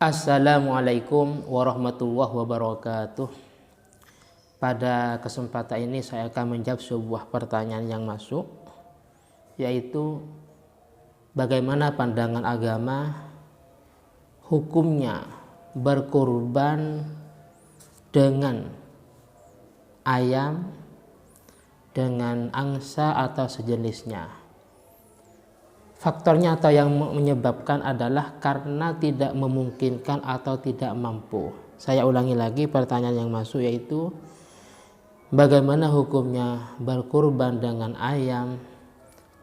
Assalamualaikum warahmatullahi wabarakatuh. Pada kesempatan ini saya akan menjawab sebuah pertanyaan yang masuk, yaitu bagaimana pandangan agama hukumnya berkurban dengan ayam, dengan angsa atau sejenisnya. Faktornya atau yang menyebabkan adalah karena tidak memungkinkan atau tidak mampu. Saya ulangi lagi pertanyaan yang masuk, yaitu bagaimana hukumnya berkurban dengan ayam,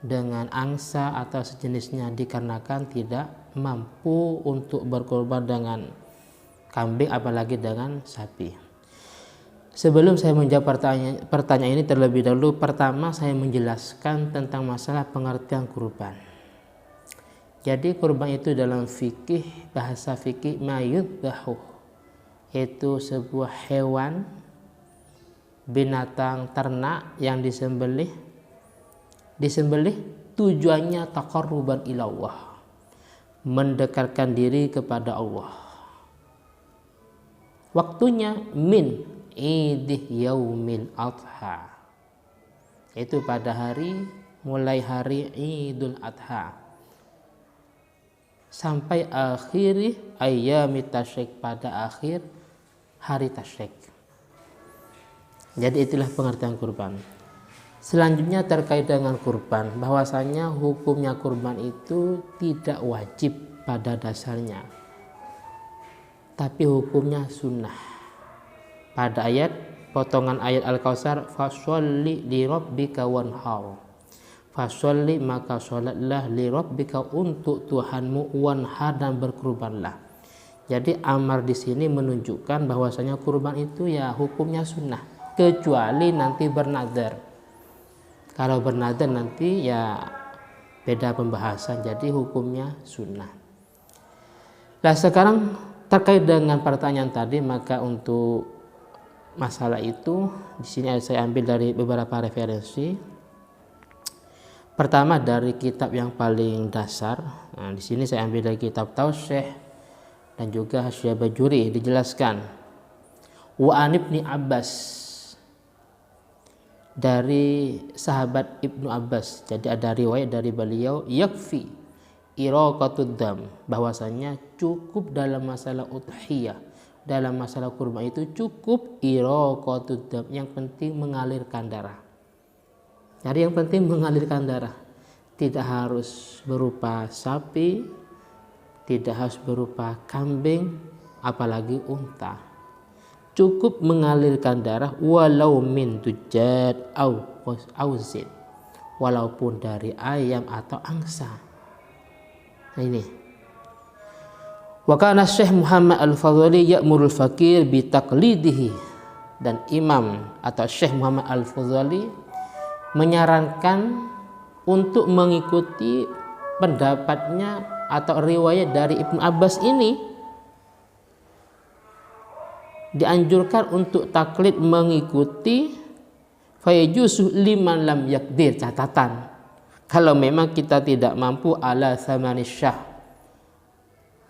dengan angsa atau sejenisnya dikarenakan tidak mampu untuk berkurban dengan kambing apalagi dengan sapi. Sebelum saya menjawab pertanyaan ini terlebih dahulu, pertama saya menjelaskan tentang masalah pengertian kurban. Jadi kurban itu dalam fikih, bahasa fikih mayudbahu, yaitu sebuah hewan, binatang ternak yang disembelih tujuannya taqarruban ilallah, mendekatkan diri kepada Allah. Waktunya min idih yaumil adha, yaitu pada hari mulai hari Idul Adha sampai akhir ayyamit tasyrik, pada akhir hari tasyrik. Jadi itulah pengertian kurban. Selanjutnya terkait dengan kurban, bahwasanya hukumnya kurban itu tidak wajib pada dasarnya, tapi hukumnya sunnah. Pada ayat potongan ayat Al-Kautsar, fasholli li rabbika wanhar, fasholli maka sholatlah li rabbika untuk Tuhanmu, wanhar dan berkurbanlah. Jadi amar di sini menunjukkan bahwasanya kurban itu ya hukumnya sunnah, kecuali nanti bernadzar. Kalau bernadzar nanti ya beda pembahasan, jadi hukumnya sunnah. Nah sekarang terkait dengan pertanyaan tadi, maka untuk masalah itu di sini saya ambil dari beberapa referensi. Pertama dari kitab yang paling dasar. Nah, di sini saya ambil dari kitab Tausyih dan juga Hasyiah Bajuri, dijelaskan wa an Ibni Abbas, dari sahabat Ibnu Abbas. Jadi ada riwayat dari beliau, yakfi iraqatud dam, bahwasanya cukup dalam masalah udhiyah, dalam masalah kurban itu cukup iraqatud dam, yang penting mengalirkan darah. Jadi yang penting mengalirkan darah, tidak harus berupa sapi, tidak harus berupa kambing, apalagi unta. Cukup mengalirkan darah, walau min dujjad au zin, walaupun dari ayam atau angsa. Nah ini. Wa kana Syekh Muhammad Al-Fadhali ya'murul fakir bi taqlidihi, dan Imam atau Syekh Muhammad Al-Fadhali menyarankan untuk mengikuti pendapatnya atau riwayat dari Ibnu Abbas ini. Dianjurkan untuk taklid mengikuti, fayajuzu liman lam yakdir, catatan kalau memang kita tidak mampu ala tsamanis syah,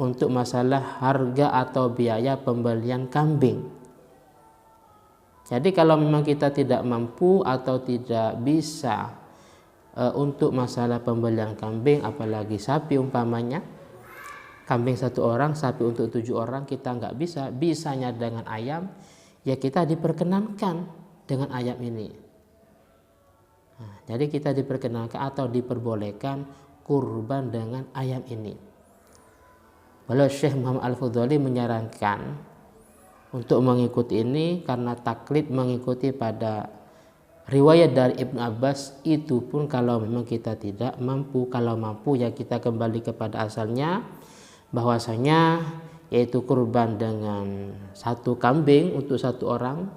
untuk masalah harga atau biaya pembelian kambing. Jadi kalau memang kita tidak mampu atau tidak bisa untuk masalah pembelian kambing, apalagi sapi umpamanya, kambing 1 orang, sapi untuk 7 orang, kita nggak bisa, bisanya dengan ayam, ya kita diperkenankan dengan ayam ini. Nah, jadi kita diperkenankan atau diperbolehkan kurban dengan ayam ini. Walau Syekh Muhammad Al-Fadhali menyarankan untuk mengikuti ini karena taklid mengikuti pada riwayat dari Ibnu Abbas, itu pun kalau memang kita tidak mampu. Kalau mampu ya kita kembali kepada asalnya, bahwasanya yaitu kurban dengan 1 kambing untuk 1 orang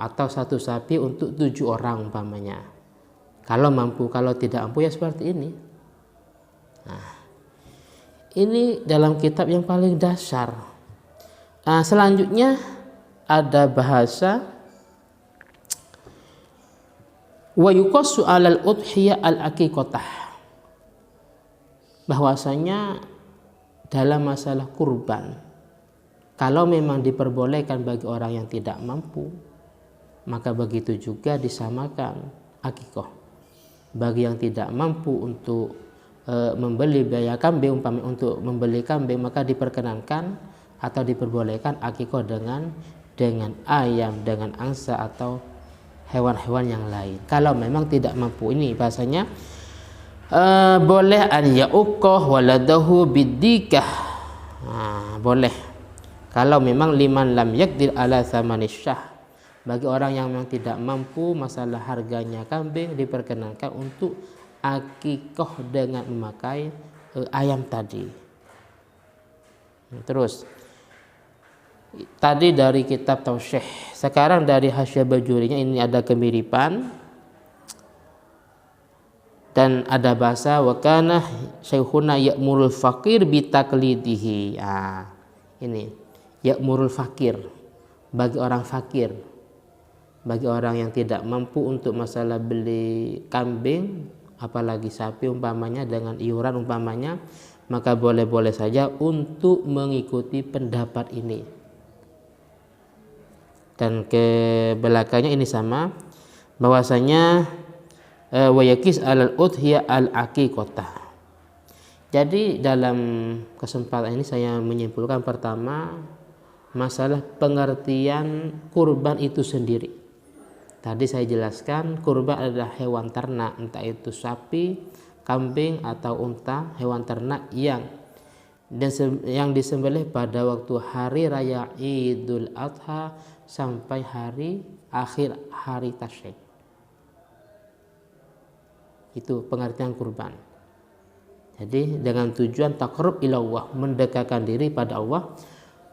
atau 1 sapi untuk 7 orang umpamanya. Kalau mampu, kalau tidak mampu ya seperti ini. Nah, ini dalam kitab yang paling dasar. Selanjutnya ada bahasa wa yuqassu 'alal udhiyah al-aqiqatah, bahwasanya dalam masalah kurban. Kalau memang diperbolehkan bagi orang yang tidak mampu, maka begitu juga disamakan akikoh. Bagi yang tidak mampu untuk membeli biaya kambing, umpamanya untuk membeli kambing, maka diperkenankan atau diperbolehkan akikoh dengan ayam, dengan angsa atau hewan-hewan yang lain. Kalau memang tidak mampu, ini bahasanya boleh an ya'uqqah waladahu bidikah. Boleh kalau memang liman lam yakdir ala thamanissyah. Bagi orang yang memang tidak mampu masalah harganya kambing, diperkenankan untuk akikoh dengan memakai ayam tadi. Terus tadi dari kitab Tausyih, sekarang dari Hasyiah Bajurinya ini ada kemiripan. Dan ada bahasa wakana syaikhuna ya'murul fakir bitaklidihi. Ini ya'murul fakir, bagi orang fakir, bagi orang yang tidak mampu untuk masalah beli kambing apalagi sapi umpamanya dengan iuran umpamanya, maka boleh-boleh saja untuk mengikuti pendapat ini. Dan ke belakangnya ini sama, bahwasanya wa yakis alal udhiyah al aqiqatah. Jadi dalam kesempatan ini saya menyimpulkan pertama masalah pengertian kurban itu sendiri. Tadi saya jelaskan kurban adalah hewan ternak, entah itu sapi, kambing atau unta, hewan ternak yang disembelih pada waktu hari raya Idul Adha sampai akhir hari tasyrik. Itu pengertian kurban. Jadi dengan tujuan taqarrub ila Allah, mendekatkan diri pada Allah,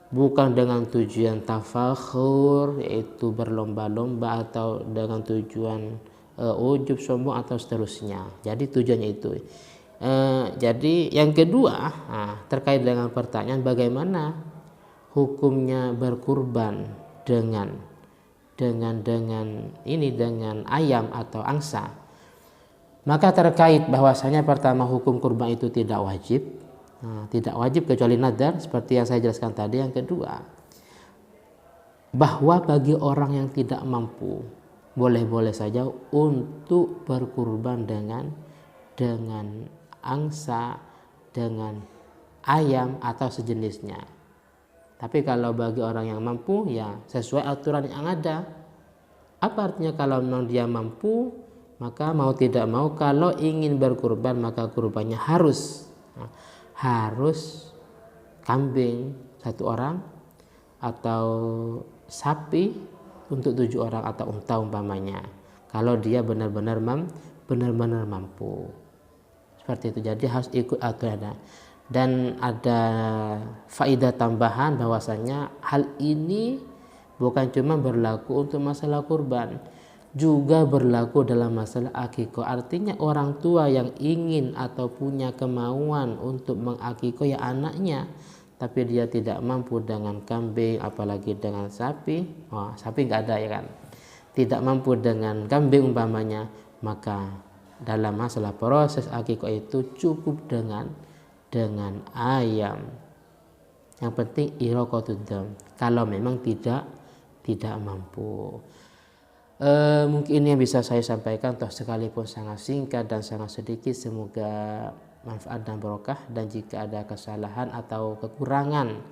bukan dengan tujuan tafakhur, yaitu berlomba-lomba, atau dengan tujuan ujub, sombong atau seterusnya. Jadi tujuannya itu. Jadi yang kedua, terkait dengan pertanyaan bagaimana hukumnya berkurban dengan ayam atau angsa. Maka terkait bahwasanya pertama hukum kurban itu tidak wajib, tidak wajib kecuali nadar seperti yang saya jelaskan tadi. Yang kedua, bahwa bagi orang yang tidak mampu boleh-boleh saja untuk berkurban dengan angsa, dengan ayam atau sejenisnya. Tapi kalau bagi orang yang mampu, ya sesuai aturan yang ada. Apa artinya kalau memang dia mampu? Maka mau tidak mau kalau ingin berkurban maka kurbannya harus kambing 1 orang atau sapi untuk 7 orang atau unta umpamanya. Kalau dia benar-benar mampu. Seperti itu. Jadi harus ikut aturan. Dan ada faedah tambahan bahwasanya hal ini bukan cuma berlaku untuk masalah kurban, juga berlaku dalam masalah akikoh. Artinya orang tua yang ingin atau punya kemauan untuk mengakikoh ya anaknya, tapi dia tidak mampu dengan kambing apalagi dengan sapi, sapi nggak ada ya kan, tidak mampu dengan kambing umpamanya, maka dalam masalah proses akikoh itu cukup dengan ayam. Yang penting iraqatud dam, kalau memang tidak mampu. Mungkin ini yang bisa saya sampaikan, toh sekalipun sangat singkat dan sangat sedikit. Semoga manfaat dan barokah, dan jika ada kesalahan atau kekurangan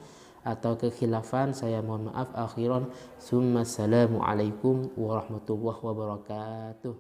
atau kekhilafan saya mohon maaf. Akhiran, summa assalamualaikum warahmatullahi wabarakatuh.